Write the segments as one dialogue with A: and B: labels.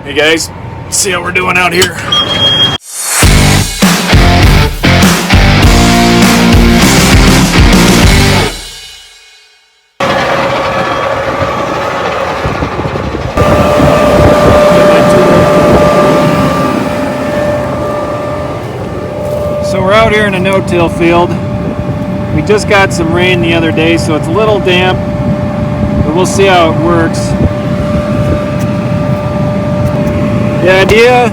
A: Hey guys, see how we're doing out here. So we're out here in a no-till field. We just got some rain the other day, so it's a little damp, but we'll see how it works. The idea,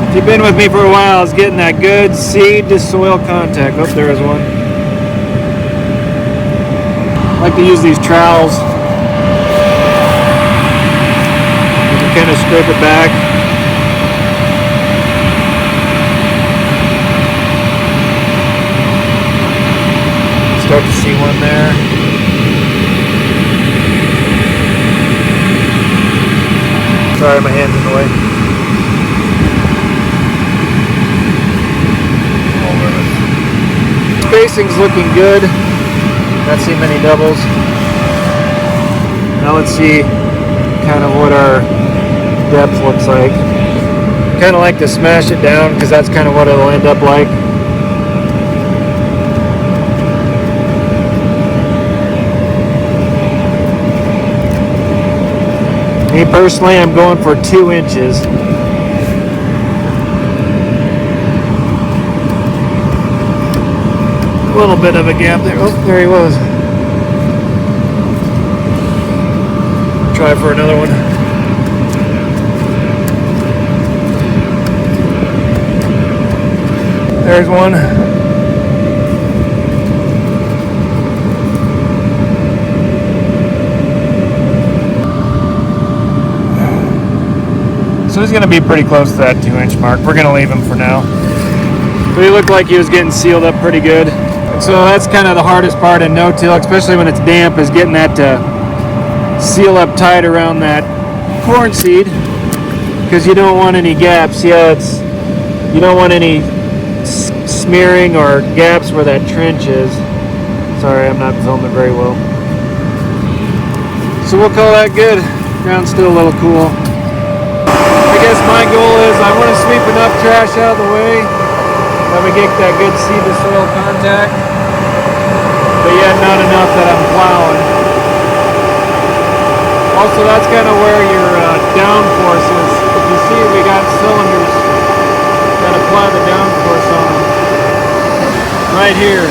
A: if you've been with me for a while, is getting that good seed to soil contact. Oh, there is one. I like to use these trowels. You can kind of scrape it back. Start to see one there. Sorry, my hand's in the way. Spacing's looking good. Not seeing many doubles. Now let's see kind of what our depth looks like. Kind of like to smash it down because that's kind of what it'll end up like. Me personally, I'm going for 2 inches. A little bit of a gap there. Oh, there he was. Try for another one. There's one. So he's going to be pretty close to that 2-inch mark. We're going to leave him for now. But he looked like he was getting sealed up pretty good. So that's kind of the hardest part in no-till, especially when it's damp, is getting that to seal up tight around that corn seed, because you don't want any gaps. Yeah, you don't want any smearing or gaps where that trench is. Sorry, I'm not filming very well. So we'll call that good. Ground's still a little cool. I guess my goal is I want to sweep enough trash out of the way that we get that good seed to soil contact, but yet not enough that I'm plowing. Also, that's kind of where your downforce is. If you see, we got cylinders that apply the downforce on them right here.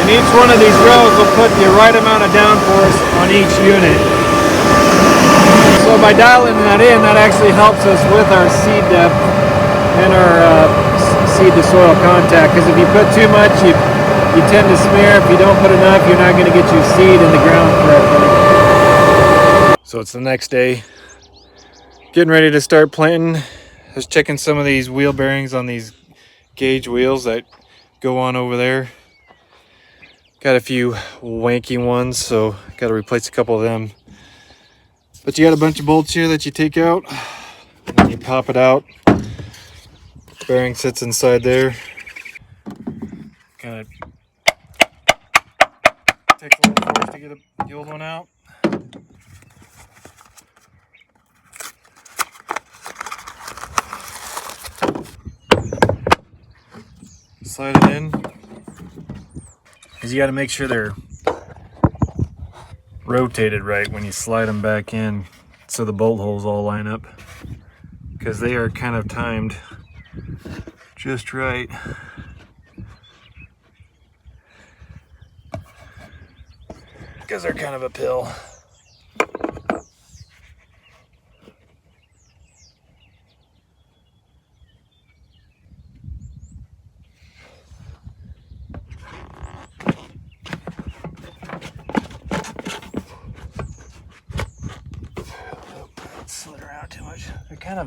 A: And each one of these rows will put the right amount of downforce on each unit. So by dialing that in, that actually helps us with our seed depth and our seed to soil contact. Because if you put too much, you tend to smear. If you don't put enough, you're not going to get your seed in the ground correctly. So it's the next day. Getting ready to start planting. I was checking some of these wheel bearings on these gauge wheels that go on over there. Got a few wanky ones, so got to replace a couple of them. But you got a bunch of bolts here that you take out, and then you pop it out. Bearing sits inside there. Kind of takes a little force to get the old one out. Slide it in. Because you got to make sure they're rotated right when you slide them back in, so the bolt holes all line up, because they are kind of timed just right. Because they're kind of a pill. Slid around too much. They're kind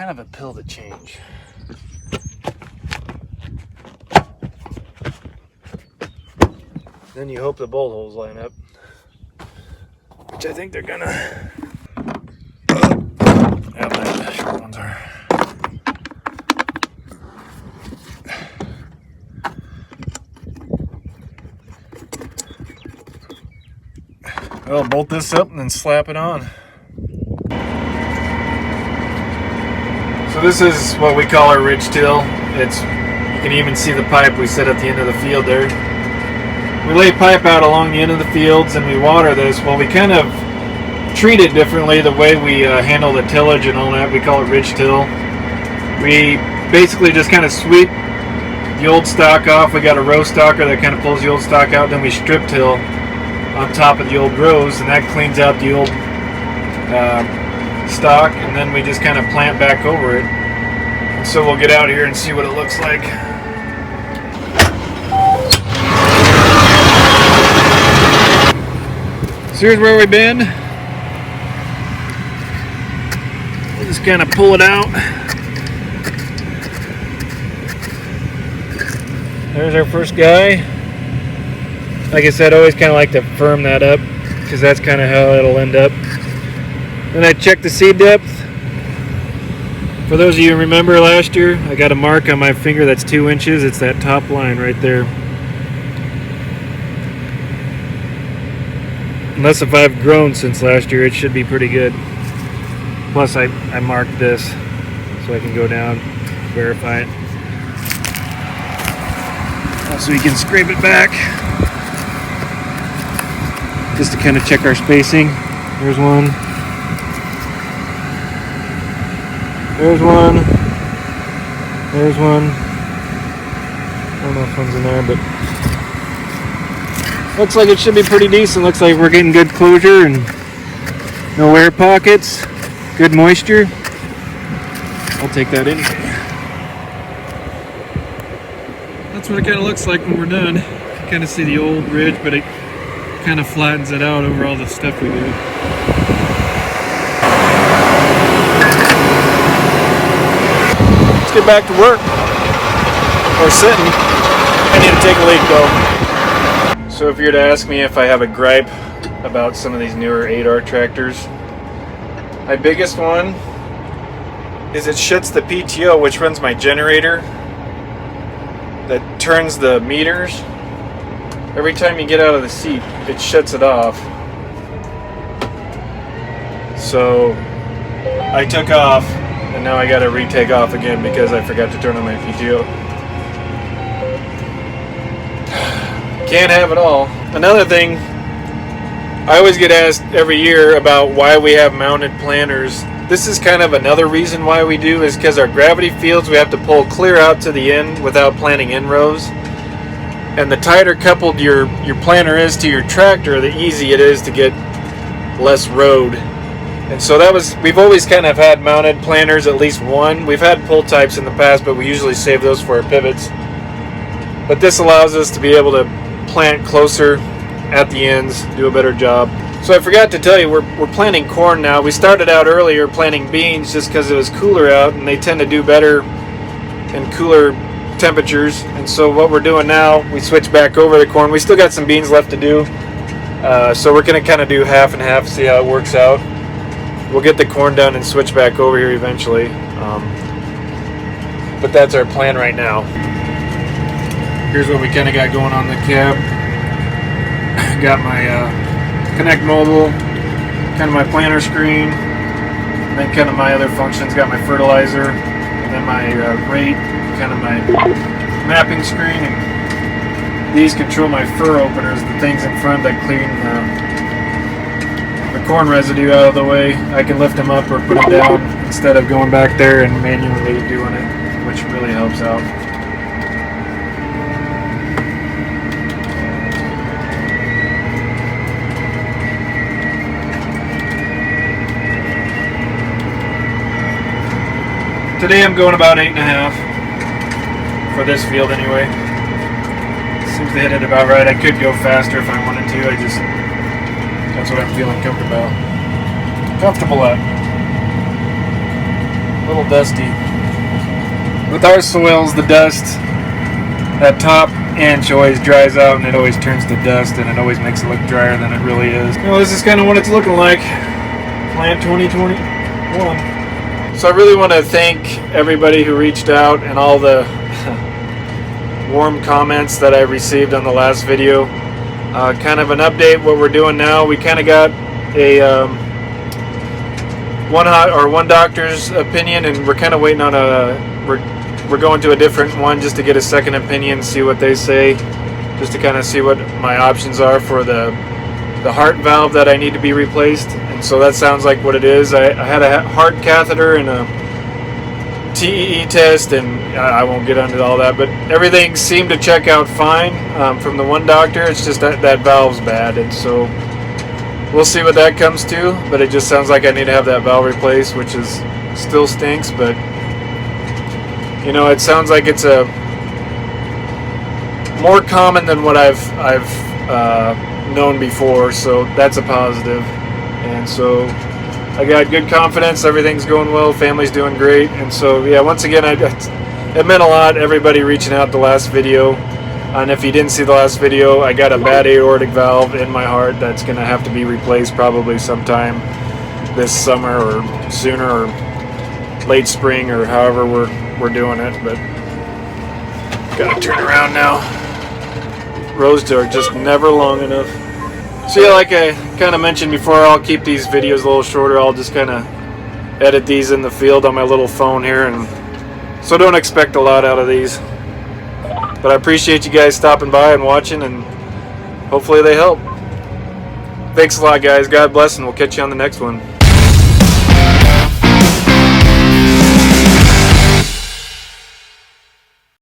A: of a pill to change. Then you hope the bolt holes line up, which I think they're gonna. Yeah, the short ones are. I'll bolt this up and then slap it on. So this is what we call our ridge till. You can even see the pipe we set at the end of the field there. We lay pipe out along the end of the fields and we water this. Well, we kind of treat it differently the way we handle the tillage and all that. We call it ridge till. We basically just kind of sweep the old stock off. We got a row stalker that kind of pulls the old stock out. Then we strip till on top of the old rows, and that cleans out the old stock, and then we just kind of plant back over it. And so we'll get out here and see what it looks like. So here's where we've been. We'll just kind of pull it out. There's our first guy. Like I said, I always kind of like to firm that up because that's kind of how it'll end up. Then I check the seed depth. For those of you who remember last year, I got a mark on my finger that's 2 inches. It's that top line right there. Unless if I've grown since last year, it should be pretty good. Plus I marked this so I can go down, verify it. So we can scrape it back just to kind of check our spacing. There's one. There's one. There's one. I don't know if one's in there, but looks like it should be pretty decent. Looks like we're getting good closure and no air pockets. Good moisture. I'll take that in. That's what it kind of looks like when we're done. You can kind of see the old ridge, but it kind of flattens it out over all the stuff we do. Let's get back to work. Or sitting. I need to take a leak though. So if you're to ask me if I have a gripe about some of these newer 8R tractors, my biggest one is it shuts the PTO, which runs my generator that turns the meters. Every time you get out of the seat, it shuts it off. So I took off, and now I gotta retake off again because I forgot to turn on my PTO. Can't have it all. Another thing, I always get asked every year about why we have mounted planters. This is kind of another reason why we do, is because our gravity fields we have to pull clear out to the end without planting in rows. And the tighter coupled your planter is to your tractor, the easier it is to get less road. And so we've always kind of had mounted planters, at least one. We've had pull types in the past, but we usually save those for our pivots. But this allows us to be able to plant closer at the ends, do a better job. So I forgot to tell you, we're planting corn now. We started out earlier planting beans just because it was cooler out, and they tend to do better in cooler temperatures. And so what we're doing now, we switch back over to corn. We still got some beans left to do, so we're going to kind of do half and half, see how it works out. We'll get the corn done and switch back over here eventually, but that's our plan right now. Here's what we kind of got going on the cab. Got my Connect Mobile, kind of my planter screen, and then kind of my other functions. Got my fertilizer, and then my rate, kind of my mapping screen, and these control my fur openers, the things in front that clean the corn residue out of the way. I can lift them up or put them down instead of going back there and manually doing it, which really helps out. Today I'm going about 8.5 for this field anyway. Seems to hit it about right. I could go faster if I wanted to. That's what I'm feeling comfortable at. A little dusty. With our soils, the dust, that top inch always dries out and it always turns to dust, and it always makes it look drier than it really is. Well, this is kind of what it's looking like. Plant 2021. So I really want to thank everybody who reached out and all the warm comments that I received on the last video. kind of an update what we're doing now. We kind of got a one doctor's opinion, and we're kind of waiting on we're going to a different one just to get a second opinion, see what they say, just to kind of see what my options are for the heart valve that I need to be replaced. And so that sounds like what it is. I had a heart catheter and a TEE test, and I won't get into all that, but everything seemed to check out fine from the one doctor. It's just that valve's bad, and so we'll see what that comes to. But it just sounds like I need to have that valve replaced, which is still stinks, but you know, it sounds like it's a more common than what I've known before, so that's a positive. And so I got good confidence, everything's going well, family's doing great. And so yeah, once again, it meant a lot, everybody reaching out the last video. And if you didn't see the last video, I got a bad aortic valve in my heart that's going to have to be replaced probably sometime this summer or sooner, or late spring, or however we're doing it. But gotta turn around now. Roads are just never long enough. So yeah, like I kind of mentioned before, I'll keep these videos a little shorter. I'll just kind of edit these in the field on my little phone here, and so don't expect a lot out of these. But I appreciate you guys stopping by and watching, and hopefully they help. Thanks a lot, guys. God bless, and we'll catch you on the next one.